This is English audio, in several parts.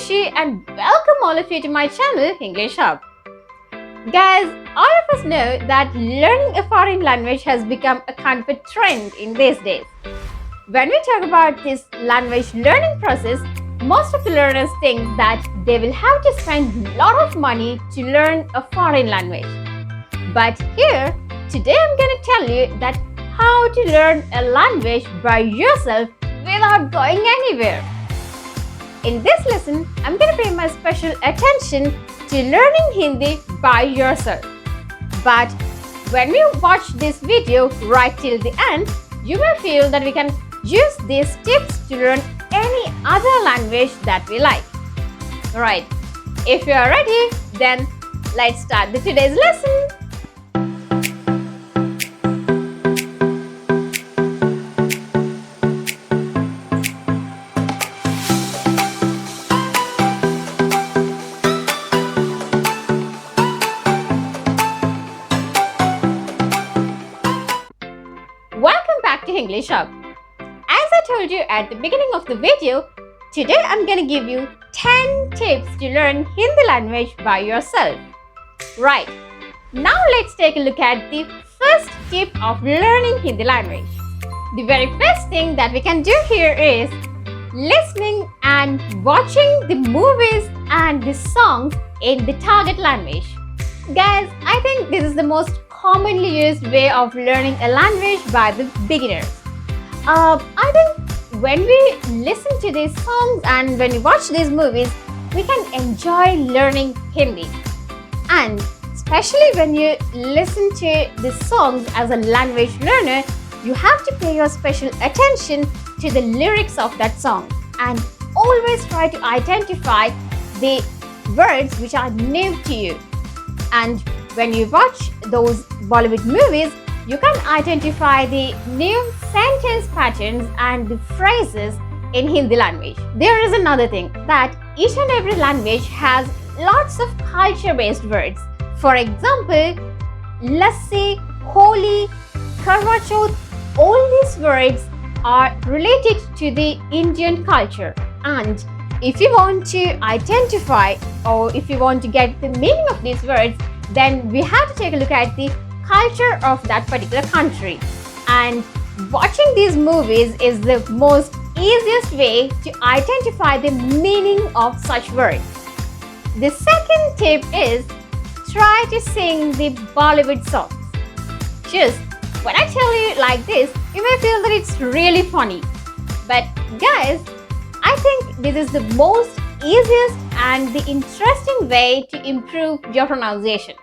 Rishi and welcome all of you to my channel Hinglish Hub. Guys, all of us know that learning a foreign language has become a kind of a trend in these days. When we talk about this language learning process, most of the learners think that they will have to spend a lot of money to learn a foreign language. But here, today I'm going to tell you that how to learn a language by yourself without going anywhere. In this lesson, I'm going to pay my special attention to learning Hindi by yourself. But when we watch this video right till the end, you may feel that we can use these tips to learn any other language that we like. Alright, if you are ready, then let's start today's lesson. Welcome back to Hinglish Hub. As I told you at the beginning of the video, today I'm going to give you 10 tips to learn Hindi language by yourself. Right, now let's take a look at the first tip of learning Hindi language. The very first thing that we can do here is listening and watching the movies and the songs in the target language. Guys, I think this is the most commonly used way of learning a language by the beginners. I think when we listen to these songs and when we watch these movies, we can enjoy learning Hindi. And especially when you listen to the songs as a language learner, you have to pay your special attention to the lyrics of that song and always try to identify the words which are new to you. And when you watch those Bollywood movies, you can identify the new sentence patterns and the phrases in Hindi language. There is another thing that each and every language has lots of culture-based words. For example, lassi, holi, karwa chauth, all these words are related to the Indian culture. And if you want to identify or if you want to get the meaning of these words, then we have to take a look at the culture of that particular country. And watching these movies is the most easiest way to identify the meaning of such words. The second tip is try to sing the Bollywood songs. Just when I tell you like this, you may feel that it's really funny. But guys, I think this is the most easiest and the interesting way to improve your pronunciation.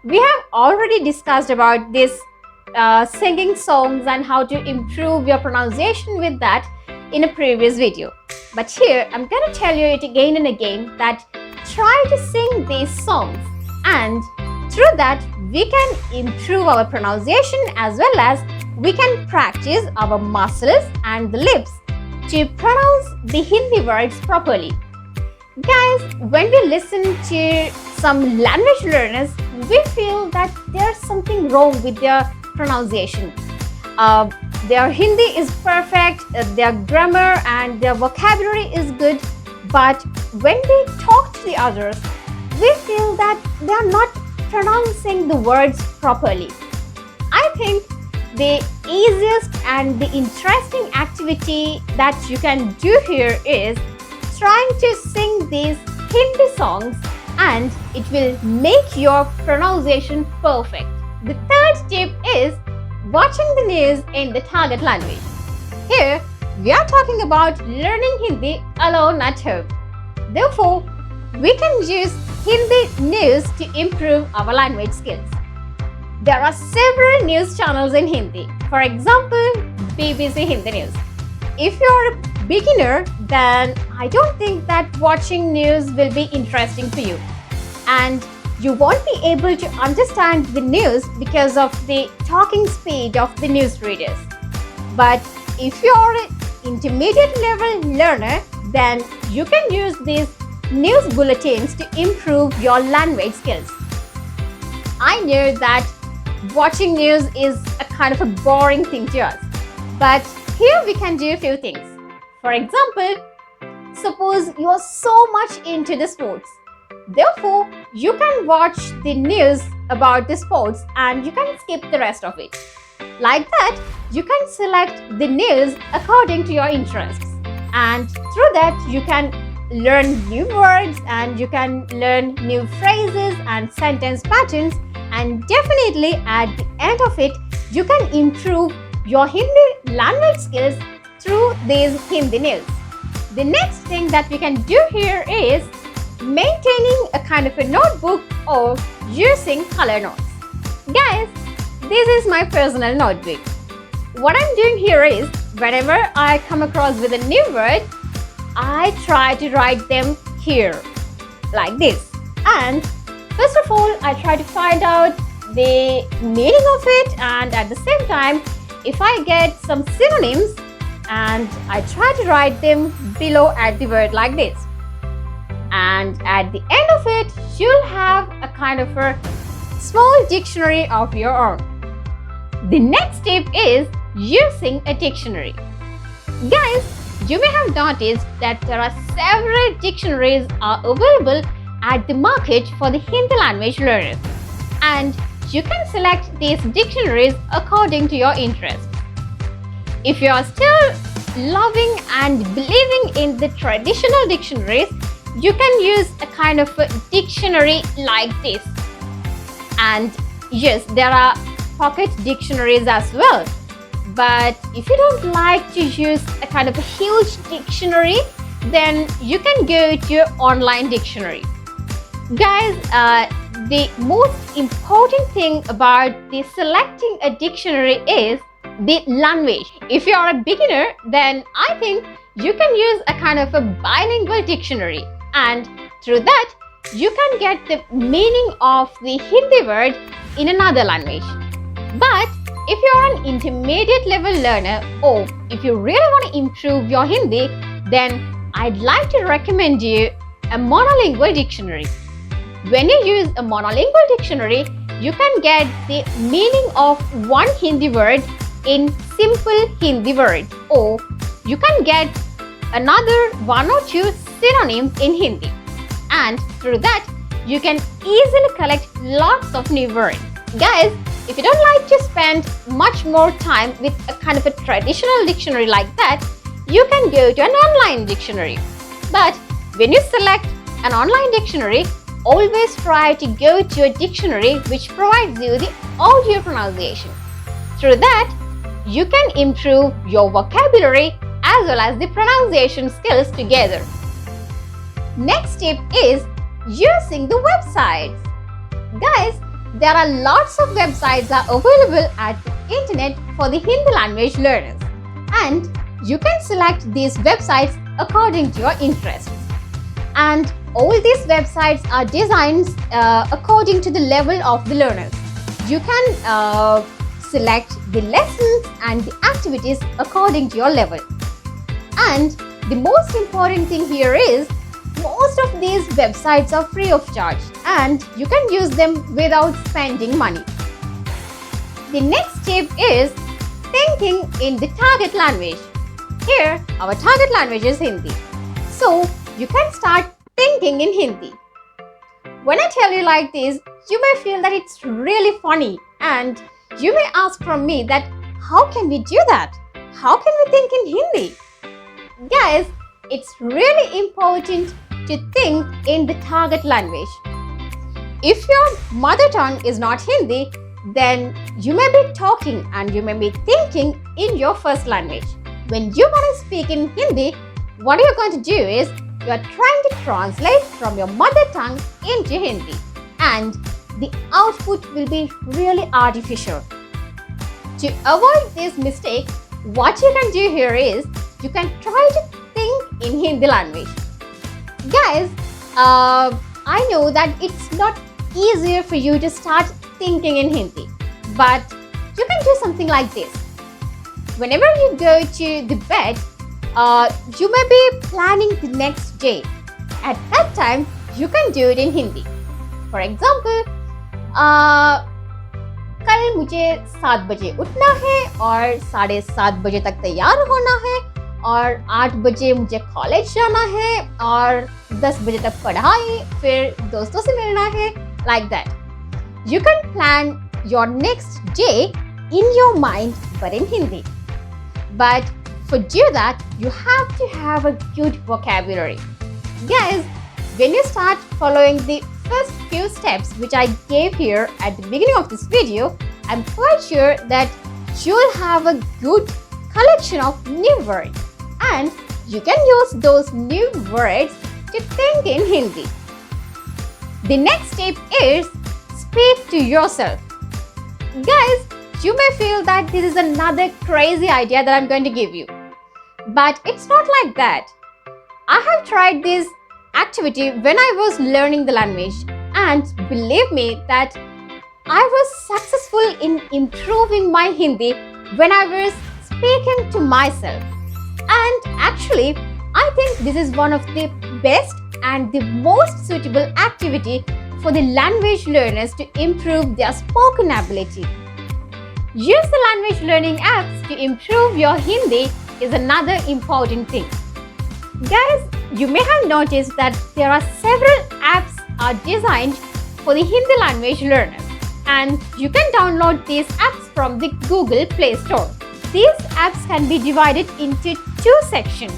We have already discussed about this singing songs and how to improve your pronunciation with that in a previous video. But here I'm going to tell you it again and again that try to sing these songs, and through that we can improve our pronunciation as well as we can practice our muscles and the lips to pronounce the Hindi words properly. Guys, when we listen to some language learners, we feel that there's something wrong with their pronunciation. Their Hindi is perfect, their grammar and their vocabulary is good, but when we talk to the others, we feel that they are not pronouncing the words properly. I think the easiest and the interesting activity that you can do here is trying to sing these Hindi songs, and it will make your pronunciation perfect. The third tip is watching the news in the target language. Here, we are talking about learning Hindi alone at home. Therefore, we can use Hindi news to improve our language skills. There are several news channels in Hindi. For example, BBC Hindi News. If you're a beginner, then I don't think that watching news will be interesting for you. And you won't be able to understand the news because of the talking speed of the newsreaders. But if you're an intermediate level learner, then you can use these news bulletins to improve your language skills. I know that watching news is a kind of a boring thing to us, but here we can do a few things. For example, Suppose you are so much into the sports. Therefore, you can watch the news about the sports and you can skip the rest of it. Like that, you can select the news according to your interests. And through that, you can learn new words and you can learn new phrases and sentence patterns. And definitely at the end of it, you can improve your Hindi language skills through these Hindi news. The next thing that we can do here is maintaining a kind of a notebook or using color notes. Guys, this is my personal notebook. What I'm doing here is, whenever I come across with a new word, I try to write them here, like this. And first of all, I try to find out the meaning of it, and at the same time, if I get some synonyms, and I try to write them below at the word like this. And at the end of it, you'll have a kind of a small dictionary of your own. The next tip is using a dictionary. Guys, you may have noticed that there are several dictionaries are available at the market for the Hindi language learners. And you can select these dictionaries according to your interests. If you are still loving and believing in the traditional dictionaries, you can use a kind of a dictionary like this. And yes, there are pocket dictionaries as well. But if you don't like to use a kind of a huge dictionary, then you can go to online dictionary. Guys, the most important thing about the selecting a dictionary is the language. If you are a beginner, then I think you can use a kind of a bilingual dictionary, and through that you can get the meaning of the Hindi word in another language. But if you are an intermediate level learner, or if you really want to improve your Hindi, then I'd like to recommend you a monolingual dictionary. When you use a monolingual dictionary, you can get the meaning of one Hindi word in simple Hindi words, or you can get another one or two synonyms in Hindi. And through that, you can easily collect lots of new words. Guys, if you don't like to spend much more time with a kind of a traditional dictionary like that, you can go to an online dictionary. But when you select an online dictionary, always try to go to a dictionary which provides you the audio pronunciation. Through that, you can improve your vocabulary as well as the pronunciation skills together. Next tip is using the websites. Guys, there are lots of websites are available at the internet for the Hindi language learners, and you can select these websites according to your interests. And all these websites are designed according to the level of the learners. You can select the lessons and the activities according to your level. And the most important thing here is, most of these websites are free of charge and you can use them without spending money. The next tip is thinking in the target language. Here, our target language is Hindi. So, you can start thinking in Hindi. When I tell you like this, you may feel that it's really funny, and you may ask from me that how can we do that? How can we think in Hindi? Guys, it's really important to think in the target language. If your mother tongue is not Hindi, then you may be talking and you may be thinking in your first language. When you want to speak in Hindi, what you're going to do is you are trying to translate from your mother tongue into Hindi, and the output will be really artificial. To avoid this mistake, what you can do here is you can try to think in Hindi language. Guys, I know that it's not easier for you to start thinking in Hindi, but you can do something like this. Whenever you go to the bed, you may be planning the next day. At that time, you can do it in Hindi. For example, कल मुझे 7 बजे उठना है और 7:30 बजे तक तैयार होना है और 8 बजे मुझे कॉलेज जाना है और 10 बजे तक पढ़ाई, फिर दोस्तों से मिलना है, like that. You can plan your next day in your mind but in Hindi. But for do that, you have to have a good vocabulary. Guys, when you start following the first few steps which I gave here at the beginning of this video, I'm quite sure that you'll have a good collection of new words and you can use those new words to think in Hindi. The next step is speak to yourself. Guys, you may feel that this is another crazy idea that I'm going to give you. But it's not like that. I have tried this activity when I was learning the language, and believe me that I was successful in improving my Hindi when I was speaking to myself. And actually, I think this is one of the best and the most suitable activity for the language learners to improve their spoken ability. Use the language learning apps to improve your Hindi is another important thing. Guys, you may have noticed that there are several apps are designed for the Hindi language learners, and you can download these apps from the Google Play Store. These apps can be divided into two sections.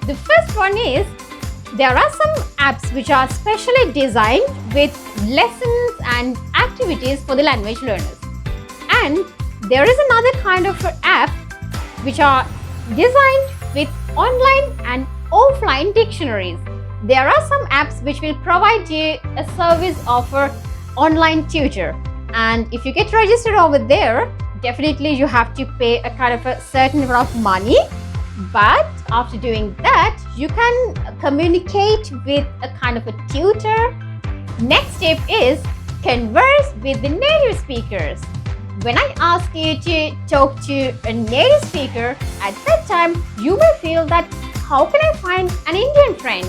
The first one is there are some apps which are specially designed with lessons and activities for the language learners. And there is another kind of app which are designed with online and offline dictionaries. There are some apps which will provide you a service of an online tutor. And if you get registered over there, definitely you have to pay a kind of a certain amount of money. But after doing that, you can communicate with a kind of a tutor. Next step is converse with the native speakers. When I ask you to talk to a native speaker, at that time you may feel that how can I find an Indian friend?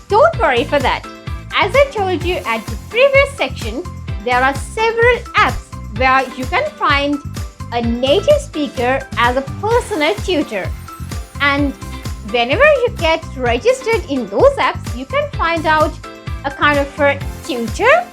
Don't worry for that. As I told you at the previous section, there are several apps where you can find a native speaker as a personal tutor. And whenever you get registered in those apps, you can find out a kind of a tutor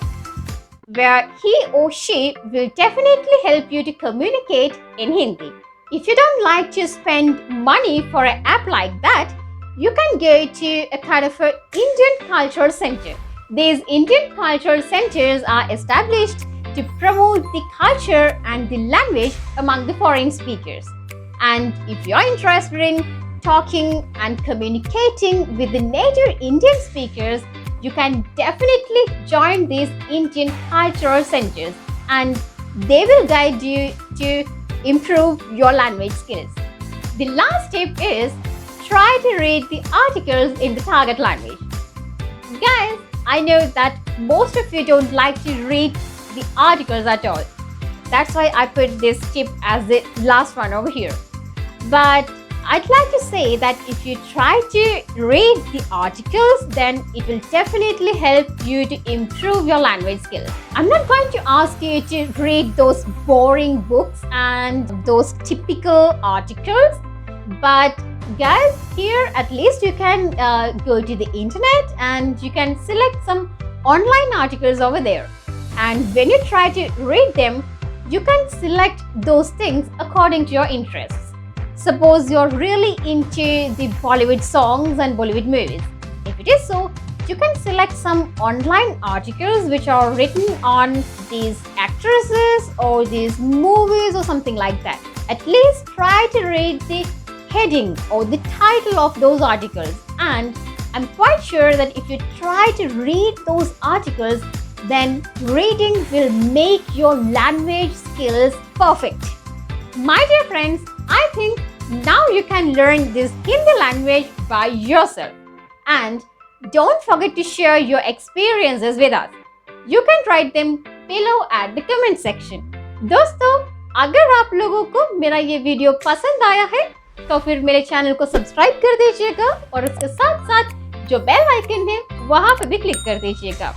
where he or she will definitely help you to communicate in Hindi. If you don't like to spend money for an app like that, you can go to a kind of an Indian Cultural Center. These Indian Cultural Centers are established to promote the culture and the language among the foreign speakers. And if you are interested in talking and communicating with the native Indian speakers, you can definitely join these Indian Cultural Centers and they will guide you to improve your language skills. The last tip is try to read the articles in the target language. Guys, I know that most of you don't like to read the articles at all. That's why I put this tip as the last one over here. But I'd like to say that if you try to read the articles, then it will definitely help you to improve your language skills. I'm not going to ask you to read those boring books and those typical articles, but guys, here at least you can go to the internet and you can select some online articles over there. And when you try to read them, you can select those things according to your interests. Suppose you're really into the Bollywood songs and Bollywood movies. If it is so, you can select some online articles which are written on these actresses or these movies or something like that. At least try to read the heading or the title of those articles, and I'm quite sure that if you try to read those articles, then reading will make your language skills perfect. My dear friends, I think now you can learn this Hindi language by yourself. And don't forget to share your experiences with us. You can write them below at the comment section. दोस्तों, अगर आप लोगों को मेरा ये video पसंद आया है तो फिर मेरे चैनल को सब्सक्राइब कर दीजिएगा और उसके साथ साथ जो बेल आइकन है वहां पर भी क्लिक कर दीजिएगा।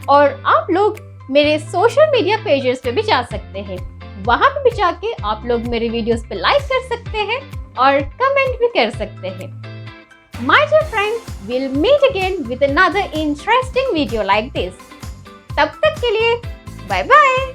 और आप लोग मेरे सोशल मीडिया पेजेस पे भी जा सकते हैं, वहां पे भी जाके आप लोग मेरे वीडियोस पे लाइक कर सकते हैं और कमेंट भी कर सकते हैं। My dear friends, we'll meet again with another interesting video like this. तब तक के लिए बाय बाय।